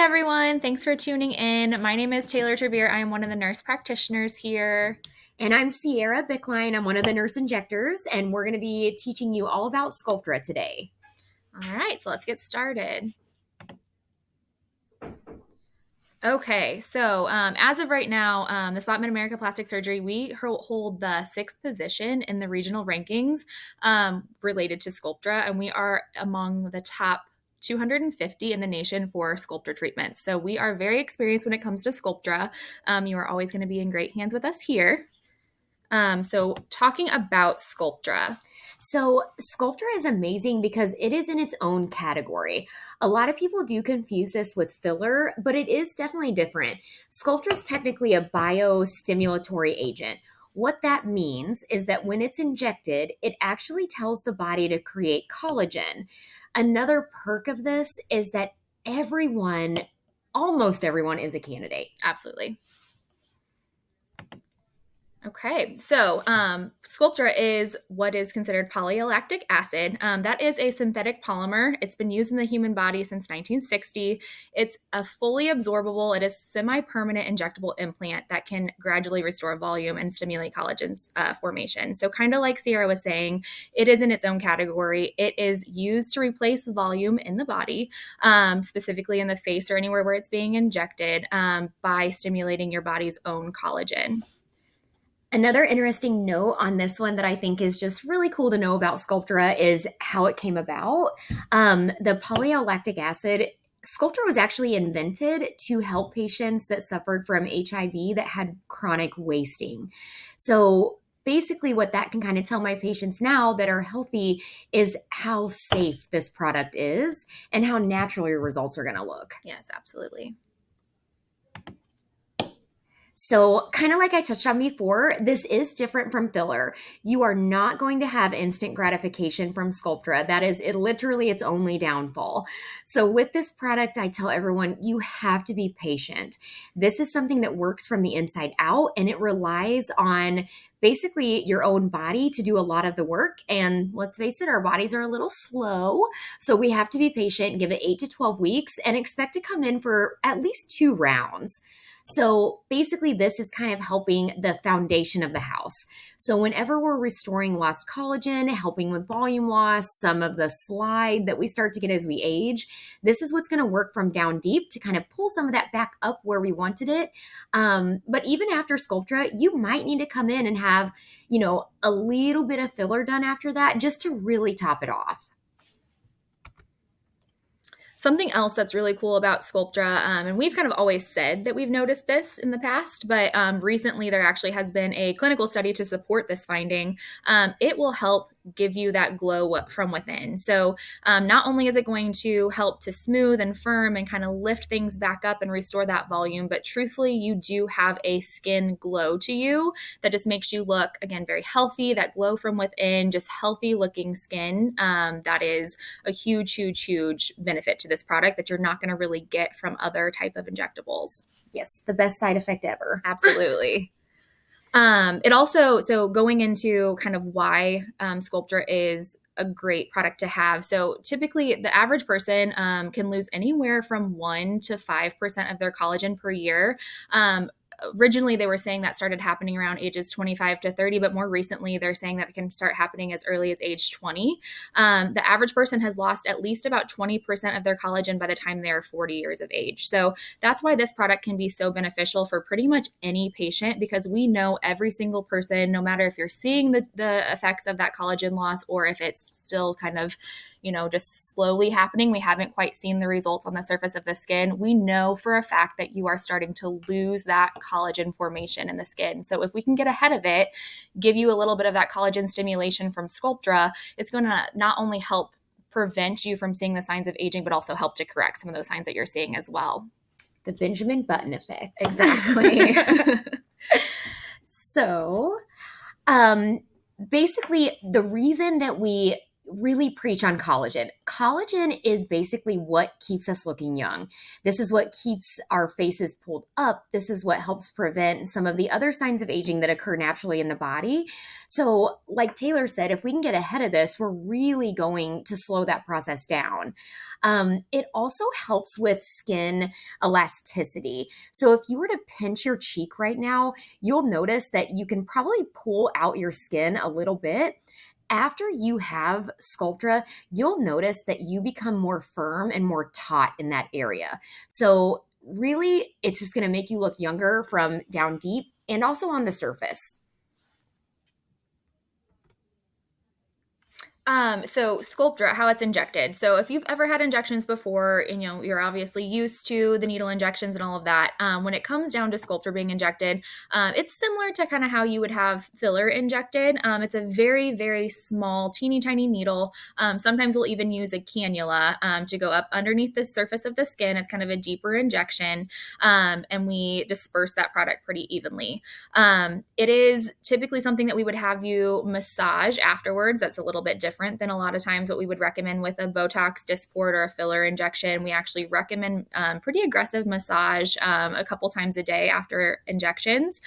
Hi, everyone. Thanks for tuning in. My name is Taylor Terveer. I am one of the nurse practitioners here. And I'm Ciara Bickline. I'm one of the nurse injectors, and we're going to be teaching you all about Sculptra today. All right, so let's get started. Okay, so as of right now, the Spot MidAmerica Plastic Surgery, we hold the 6th position in the regional rankings related to Sculptra, and we are among the top 250 in the nation for Sculptra treatments. So we are very experienced when it comes to Sculptra. You are always going to be in great hands with us here. So talking about Sculptra. So, Sculptra is amazing because it is in its own category. A lot of people do confuse this with filler, but it is definitely different. Sculptra is technically a biostimulatory agent. What that means is that when it's injected, it actually tells the body to create collagen. Another perk of this is that almost everyone, is a candidate. Absolutely. Okay, so Sculptra is what is considered polylactic acid. That is a synthetic polymer. It's been used in the human body since 1960. It's a fully absorbable, it is semi-permanent injectable implant that can gradually restore volume and stimulate collagen formation. So kind of like Ciara was saying, it is in its own category. It is used to replace volume in the body, specifically in the face or anywhere where it's being injected by stimulating your body's own collagen. Another interesting note on this one that I think is just really cool to know about Sculptra is how it came about. The polylactic acid, Sculptra was actually invented to help patients that suffered from HIV that had chronic wasting. So basically, what that can kind of tell my patients now that are healthy is how safe this product is and how natural your results are going to look. Yes, absolutely. So, kind of like I touched on before, this is different from filler. You are not going to have instant gratification from Sculptra. That is it literally its only downfall. So, with this product, I tell everyone you have to be patient. This is something that works from the inside out and it relies on basically your own body to do a lot of the work. And let's face it, our bodies are a little slow. So, we have to be patient, give it 8 to 12 weeks, and expect to come in for at least 2 rounds. So basically, this is kind of helping the foundation of the house. So whenever we're restoring lost collagen, helping with volume loss, some of the slide that we start to get as we age, this is what's going to work from down deep to kind of pull some of that back up where we wanted it. But even after Sculptra, you might need to come in and have, a little bit of filler done after that just to really top it off. Something else that's really cool about Sculptra, and we've kind of always said that we've noticed this in the past, but recently there actually has been a clinical study to support this finding. It will help give you that glow from within. So not only is it going to help to smooth and firm and kind of lift things back up and restore that volume, but truthfully, you do have a skin glow to you that just makes you look, again, very healthy, that glow from within, just healthy looking skin. That is a huge, huge, huge benefit to this product that you're not going to really get from other type of injectables. Yes, the best side effect ever. Absolutely. It also, so going into kind of why Sculptra is a great product to have. So typically the average person can lose anywhere from 1 to 5% of their collagen per year. Originally, they were saying that started happening around ages 25 to 30, but more recently, they're saying that it can start happening as early as age 20. The average person has lost at least about 20% of their collagen by the time they're 40 years of age. So that's why this product can be so beneficial for pretty much any patient, because we know every single person, no matter if you're seeing the effects of that collagen loss or if it's still kind of just slowly happening. We haven't quite seen the results on the surface of the skin. We know for a fact that you are starting to lose that collagen formation in the skin. So if we can get ahead of it, give you a little bit of that collagen stimulation from Sculptra, it's going to not only help prevent you from seeing the signs of aging, but also help to correct some of those signs that you're seeing as well. The Benjamin Button effect. Exactly. So, basically, the reason that we really preach on collagen. Collagen is basically what keeps us looking young. This is what keeps our faces pulled up. This is what helps prevent some of the other signs of aging that occur naturally in the body. So, like Taylor said, if we can get ahead of this, we're really going to slow that process down. It also helps with skin elasticity. So, if you were to pinch your cheek right now, you'll notice that you can probably pull out your skin a little bit. After you have Sculptra, you'll notice that you become more firm and more taut in that area. So, really, it's just going to make you look younger from down deep and also on the surface. So Sculptra, how it's injected. So if you've ever had injections before, and you're obviously used to the needle injections and all of that. When it comes down to Sculptra being injected, it's similar to kind of how you would have filler injected. It's a very, very small, teeny tiny needle. Sometimes we'll even use a cannula to go up underneath the surface of the skin. It's kind of a deeper injection, and we disperse that product pretty evenly. It is typically something that we would have you massage afterwards. That's a little bit different than a lot of times what we would recommend with a Botox, Dysport, or a filler injection. We actually recommend pretty aggressive massage a couple times a day after injections.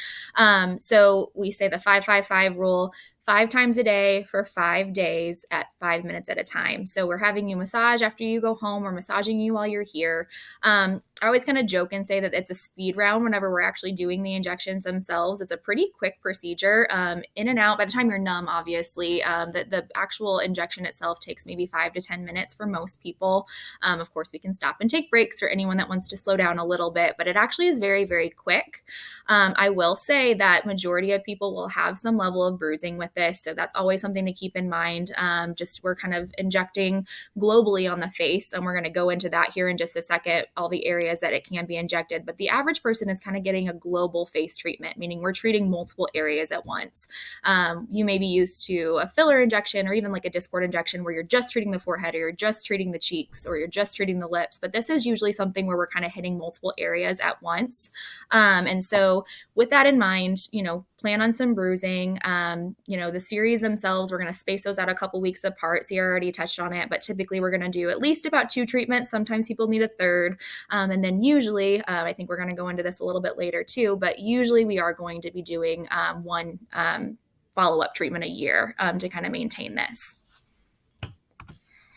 So we say the 5-5-5 rule. 5 times a day for 5 days at 5 minutes at a time. So we're having you massage after you go home. We're massaging you while you're here. I always kind of joke and say that it's a speed round whenever we're actually doing the injections themselves. It's a pretty quick procedure, in and out. By the time you're numb, obviously, the actual injection itself takes maybe 5 to 10 minutes for most people. Of course, we can stop and take breaks for anyone that wants to slow down a little bit, but it actually is very, very quick. I will say that majority of people will have some level of bruising with this, so that's always something to keep in mind. Just we're kind of injecting globally on the face, and we're going to go into that here in just a second, all the areas that it can be injected. But the average person is kind of getting a global face treatment, meaning we're treating multiple areas at once. You may be used to a filler injection or even like a Dysport injection where you're just treating the forehead, or you're just treating the cheeks, or you're just treating the lips. But this is usually something where we're kind of hitting multiple areas at once. And so with that in mind, plan on some bruising. The series themselves, we're going to space those out a couple weeks apart. Ciara already touched on it, but typically we're going to do at least about 2 treatments. Sometimes people need a third. And then usually, I think we're going to go into this a little bit later too, but usually we are going to be doing one follow-up treatment a year to kind of maintain this.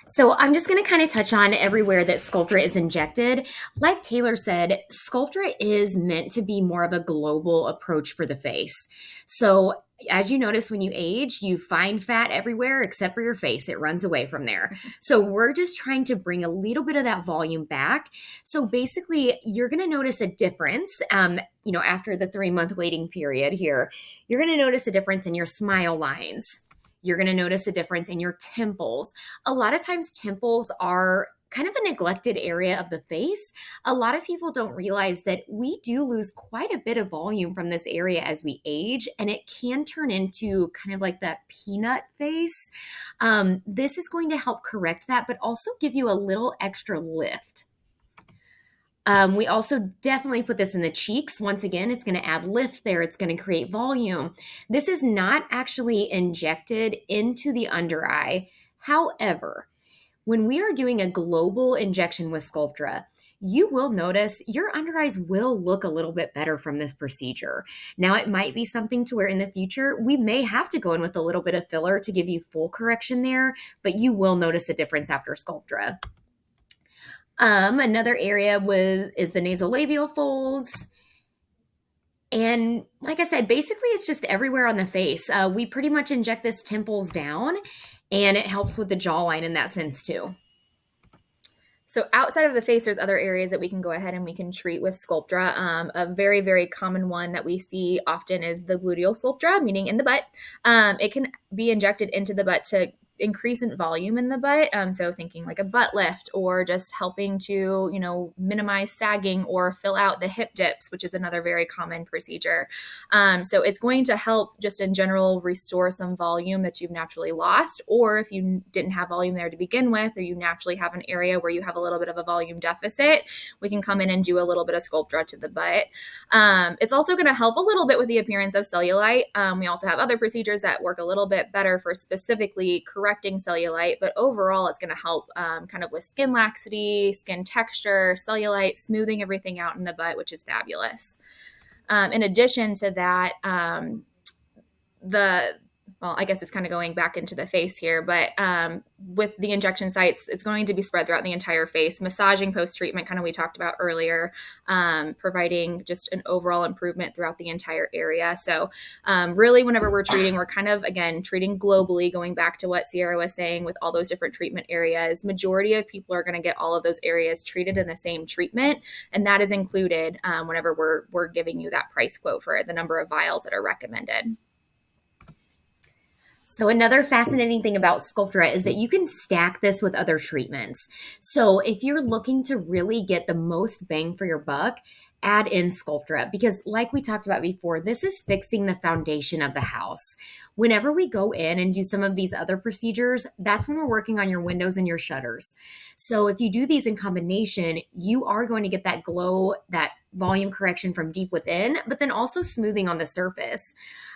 So I'm just going to kind of touch on everywhere that Sculptra is injected. Like Taylor said, Sculptra is meant to be more of a global approach for the face. So as you notice, when you age, you find fat everywhere except for your face. It runs away from there. So we're just trying to bring a little bit of that volume back. So basically, you're going to notice a difference, after the 3-month waiting period here. You're going to notice a difference in your smile lines. You're going to notice a difference in your temples. A lot of times temples are kind of a neglected area of the face. A lot of people don't realize that we do lose quite a bit of volume from this area as we age, and it can turn into kind of like that peanut face. This is going to help correct that, but also give you a little extra lift. We also definitely put this in the cheeks. Once again, it's going to add lift there. It's going to create volume. This is not actually injected into the under eye. However, when we are doing a global injection with Sculptra, you will notice your under eyes will look a little bit better from this procedure. Now, it might be something to where in the future, we may have to go in with a little bit of filler to give you full correction there, but you will notice a difference after Sculptra. Another area is the nasolabial folds. And like I said, basically it's just everywhere on the face. We pretty much inject this temples down, and it helps with the jawline in that sense too. So outside of the face, there's other areas that we can go ahead and we can treat with Sculptra. A very, very common one that we see often is the gluteal Sculptra, meaning in the butt. It can be injected into the butt to increase in volume in the butt. So thinking like a butt lift, or just helping to, minimize sagging or fill out the hip dips, which is another very common procedure. So it's going to help just in general restore some volume that you've naturally lost, or if you didn't have volume there to begin with, or you naturally have an area where you have a little bit of a volume deficit, we can come in and do a little bit of Sculptra to the butt. It's also going to help a little bit with the appearance of cellulite. We also have other procedures that work a little bit better for specifically correcting correcting cellulite, but overall it's going to help kind of with skin laxity, skin texture, cellulite, smoothing everything out in the butt, which is fabulous. In addition to that, I guess it's kind of going back into the face here, but with the injection sites, it's going to be spread throughout the entire face. Massaging post-treatment, kind of we talked about earlier, providing just an overall improvement throughout the entire area. So really, whenever we're treating, we're kind of, again, treating globally, going back to what Ciara was saying with all those different treatment areas. Majority of people are going to get all of those areas treated in the same treatment, and that is included whenever we're giving you that price quote for the number of vials that are recommended. So another fascinating thing about Sculptra is that you can stack this with other treatments. So if you're looking to really get the most bang for your buck, add in Sculptra, because like we talked about before, this is fixing the foundation of the house. Whenever we go in and do some of these other procedures, that's when we're working on your windows and your shutters. So if you do these in combination, you are going to get that glow, that volume correction from deep within, but then also smoothing on the surface.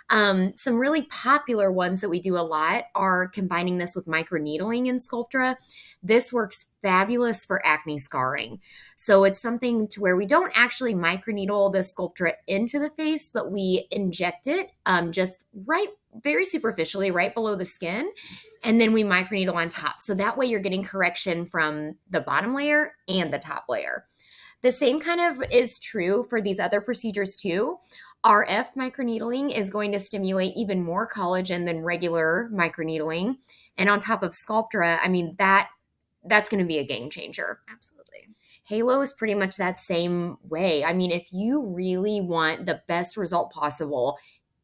Some really popular ones that we do a lot are combining this with microneedling in Sculptra. This works fabulous for acne scarring. So it's something to where we don't actually microneedle the Sculptra into the face, but we inject it just very superficially, right below the skin. And then we microneedle on top. So that way you're getting correction from the bottom layer and the top layer. The same kind of is true for these other procedures too. RF microneedling is going to stimulate even more collagen than regular microneedling. And on top of Sculptra, I mean, that's going to be a game changer. Absolutely. Halo is pretty much that same way. I mean, if you really want the best result possible,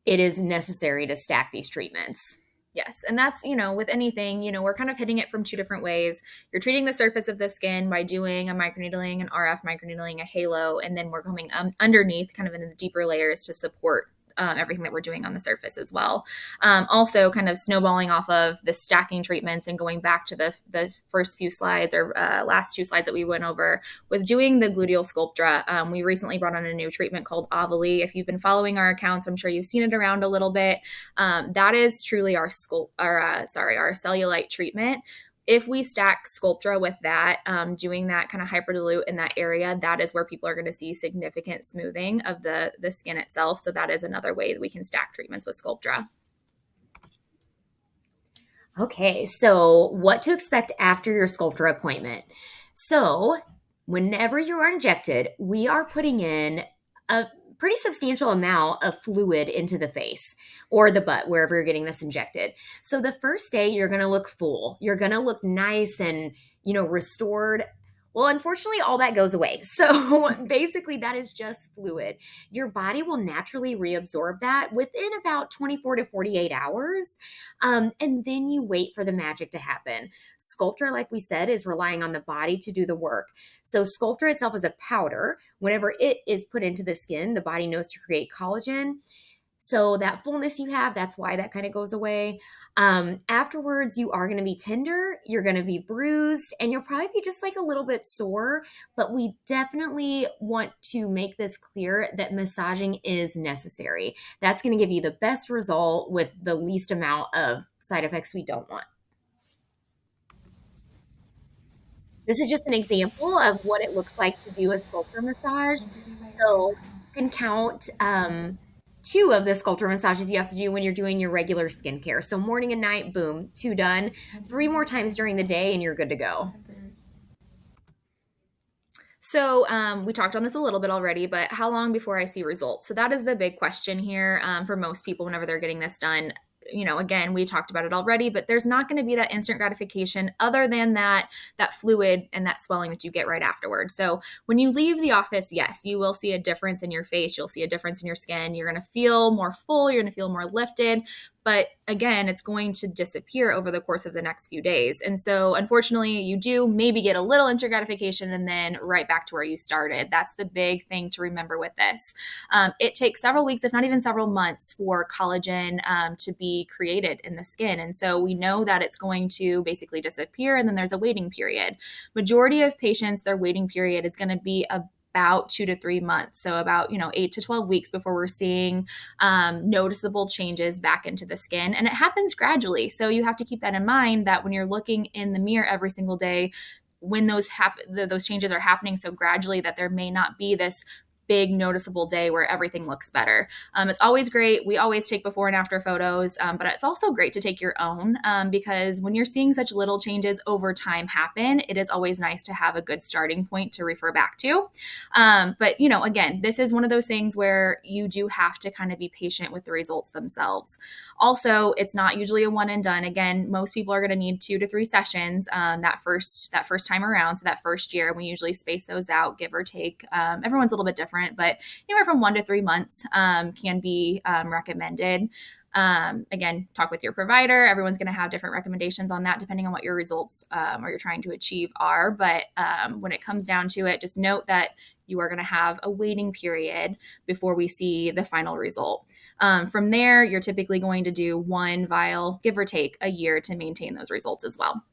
it is necessary to stack these treatments. Yes. And that's, with anything, we're kind of hitting it from two different ways. You're treating the surface of the skin by doing a microneedling, an RF microneedling, a halo, and then we're coming underneath kind of in the deeper layers to support everything that we're doing on the surface as well. Also kind of snowballing off of the stacking treatments and going back to the first few slides or last two slides that we went over with doing the gluteal Sculptra. We recently brought on a new treatment called Ovally. If you've been following our accounts, I'm sure you've seen it around a little bit. That is truly our cellulite treatment. If we stack Sculptra with that, doing that kind of hyperdilute in that area, that is where people are going to see significant smoothing of the skin itself. So that is another way that we can stack treatments with Sculptra. Okay, so what to expect after your Sculptra appointment. So whenever you are injected, we are putting in a pretty substantial amount of fluid into the face or the butt, wherever you're getting this injected. So the first day, you're going to look full. You're going to look nice and, restored. Well, unfortunately, all that goes away. So basically, that is just fluid. Your body will naturally reabsorb that within about 24 to 48 hours. And then you wait for the magic to happen. Sculptra, like we said, is relying on the body to do the work. So Sculptra itself is a powder. Whenever it is put into the skin, the body knows to create collagen. So that fullness you have, that's why that kind of goes away. Afterwards, you are going to be tender, you're going to be bruised, and you'll probably be just like a little bit sore. But we definitely want to make this clear that massaging is necessary. That's going to give you the best result with the least amount of side effects we don't want. This is just an example of what it looks like to do a Sculptra massage. So you can count 2 of the Sculptra massages you have to do when you're doing your regular skincare. So morning and night, boom, 2 done. 3 more times during the day and you're good to go. So we talked on this a little bit already, but how long before I see results? So that is the big question here for most people whenever they're getting this done. Again, we talked about it already, but there's not going to be that instant gratification other than that fluid and that swelling that you get right afterwards. So when you leave the office, yes, you will see a difference in your face. You'll see a difference in your skin. You're going to feel more full. You're going to feel more lifted. But again, it's going to disappear over the course of the next few days. And so unfortunately, you do maybe get a little instant gratification and then right back to where you started. That's the big thing to remember with this. It takes several weeks, if not even several months, for collagen to be created in the skin. And so we know that it's going to basically disappear and then there's a waiting period. Majority of patients, their waiting period is going to be about 2 to 3 months. So about, 8 to 12 weeks before we're seeing noticeable changes back into the skin. And it happens gradually. So you have to keep that in mind, that when you're looking in the mirror every single day, when those changes are happening so gradually, that there may not be this big noticeable day where everything looks better. It's always great. We always take before and after photos, but it's also great to take your own, because when you're seeing such little changes over time happen, it is always nice to have a good starting point to refer back to. But again, this is one of those things where you do have to kind of be patient with the results themselves. Also, it's not usually a one and done. Again, most people are going to need 2 to 3 sessions that first time around. So that first year, we usually space those out, give or take. Everyone's a little bit different, but anywhere from 1 to 3 months can be recommended. Again, talk with your provider. Everyone's going to have different recommendations on that depending on what your results or you're trying to achieve are. But when it comes down to it, just note that you are going to have a waiting period before we see the final result. From there, you're typically going to do 1 vial, give or take a year, to maintain those results as well.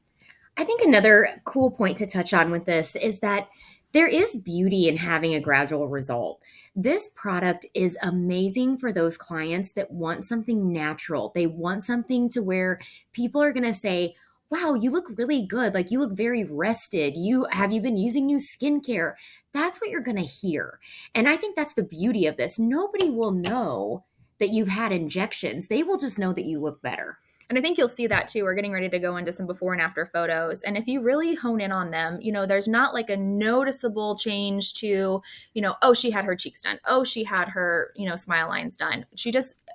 I think another cool point to touch on with this is that there is beauty in having a gradual result. This product is amazing for those clients that want something natural. They want something to where people are going to say, wow, you look really good. Like, you look very rested. Have you been using new skincare? That's what you're going to hear. And I think that's the beauty of this. Nobody will know that you've had injections. They will just know that you look better. And I think you'll see that too. We're getting ready to go into some before and after photos. And if you really hone in on them, there's not like a noticeable change to, oh, she had her cheeks done. Oh, she had her, smile lines done.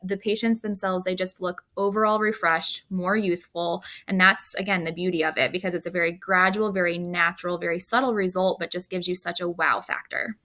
The patients themselves, they just look overall refreshed, more youthful. And that's, again, the beauty of it, because it's a very gradual, very natural, very subtle result, but just gives you such a wow factor.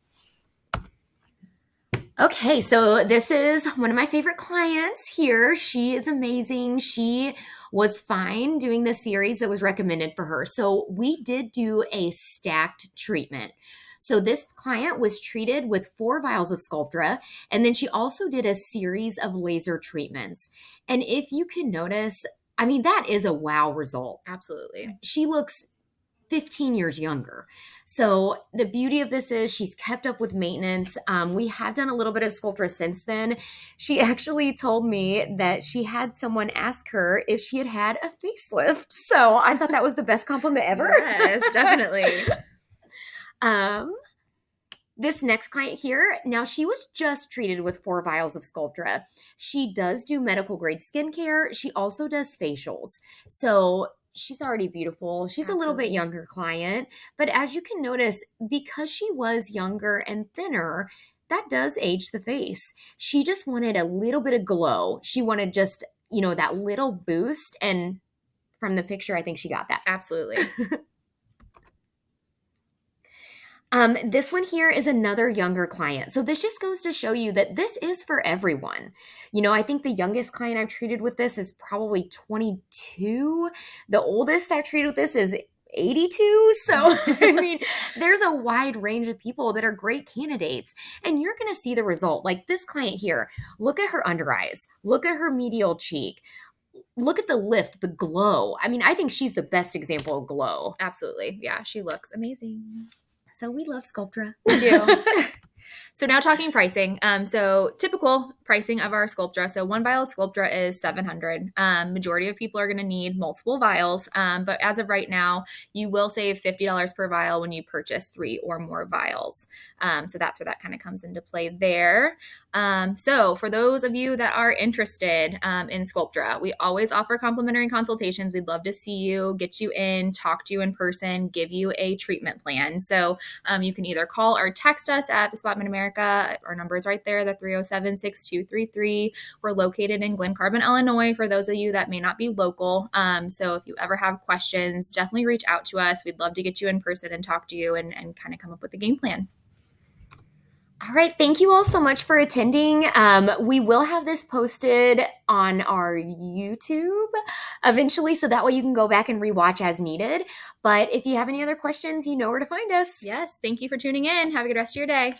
Okay, so this is one of my favorite clients here. She is amazing. She was fine doing the series that was recommended for her. So we did do a stacked treatment. So this client was treated with 4 vials of Sculptra, and then she also did a series of laser treatments. And if you can notice, that is a wow result. Absolutely. She looks 15 years younger. So the beauty of this is she's kept up with maintenance. We have done a little bit of Sculptra since then. She actually told me that she had someone ask her if she had had a facelift. So I thought that was the best compliment ever. Yes, definitely. This next client here, now she was just treated with 4 vials of Sculptra. She does do medical grade skincare. She also does facials. So she's already beautiful. She's Absolutely. A little bit younger client, but as you can notice, because she was younger and thinner, that does age the face. She just wanted a little bit of glow. She wanted just, that little boost, and from the picture, I think she got that. Absolutely. This one here is another younger client. So this just goes to show you that this is for everyone. I think the youngest client I've treated with this is probably 22. The oldest I've treated with this is 82. So, there's a wide range of people that are great candidates, and you're going to see the result. Like this client here, look at her under eyes, look at her medial cheek. Look at the lift, the glow. I think she's the best example of glow. Absolutely. Yeah, she looks amazing. So we love Sculptra. We do. So now talking pricing. So typical pricing of our Sculptra. So 1 vial of Sculptra is $700. Majority of people are going to need multiple vials. But as of right now, you will save $50 per vial when you purchase 3 or more vials. So that's where that kind of comes into play there. So for those of you that are interested in Sculptra, we always offer complimentary consultations. We'd love to see you, get you in, talk to you in person, give you a treatment plan. So you can either call or text us at the Spot MidAmerica. Our number is right there, the 307-6233. We're located in Glen Carbon, Illinois, for those of you that may not be local. So if you ever have questions, definitely reach out to us. We'd love to get you in person and talk to you and kind of come up with a game plan. All right. Thank you all so much for attending. We will have this posted on our YouTube eventually, so that way you can go back and rewatch as needed. But if you have any other questions, you know where to find us. Yes. Thank you for tuning in. Have a good rest of your day.